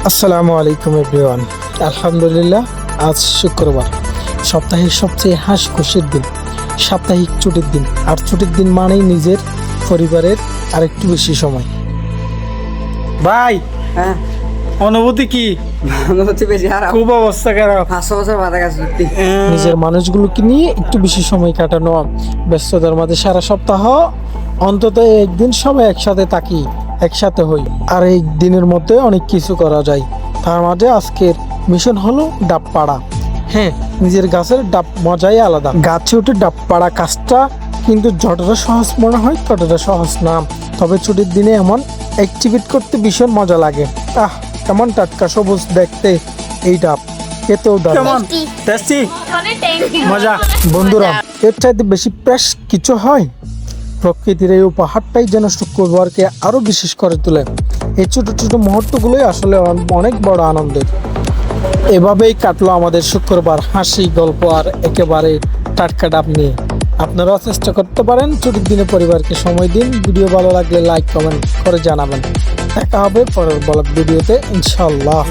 আসসালামু আলাইকুম এভরিওয়ান। আলহামদুলিল্লাহ, আজ শুক্রবার, সপ্তাহের সবচেয়ে হাসি খুশির দিন, সাপ্তাহিক ছুটির দিন। আর ছুটির দিন মানেই নিজের পরিবারের আরেকটু বেশি সময়। ভাই, হ্যাঁ, অনুভূতি কি? হচ্ছে বেশি খারাপ। খুব অবস্থা খারাপ। 500 বছর বাধা গেছে সত্যি। নিজের মানুষগুলোকে নিয়ে একটু বেশি সময় কাটানো, ব্যস্ততার মাঝে সারা সপ্তাহ অন্তত একদিন সময় একসাথে থাকি, একসাথে হই। আর এই দিনের মধ্যে অনেক কিছু করা যায়। তার মাঝে আজকের মিশন হলো ডাব পাড়া। হ্যাঁ, নিজের গাছের ডাব মজাই আলাদা। গাছে উঠে ডাব পাড়া কাজটা কিন্তু যতটা সহজ মনে হয় ততটা সহজ না। তবে ছুটির দিনে এমন অ্যাক্টিভিটি করতে ভীষণ মজা লাগে। কেমন টাটকা সবুজ দেখতে এই ডাব, খেতেও দারুণ টেস্টি, মজা। বন্ধুরা, এর চাইতে বেশি প্রেস কিছু হয়? প্রকৃতির এই উপহারটাই যেন শুক্রবারকে আরো বিশেষ করে তোলে। এই ছোট ছোট মুহূর্তগুলোই আসলে অনেক বড় আনন্দের। এভাবেই কাটলো আমাদের শুক্রবার, হাসি, গল্প আর একেবারে টাটকা ডাব নিয়ে। আপনারাও চেষ্টা করতে পারেন, ছুটির দিনে পরিবারকে সময় দিন। ভিডিও ভালো লাগলে লাইক কমেন্ট করে জানাবেন। দেখা হবে পরের ব্লগ ভিডিওতে ইনশাল্লাহ।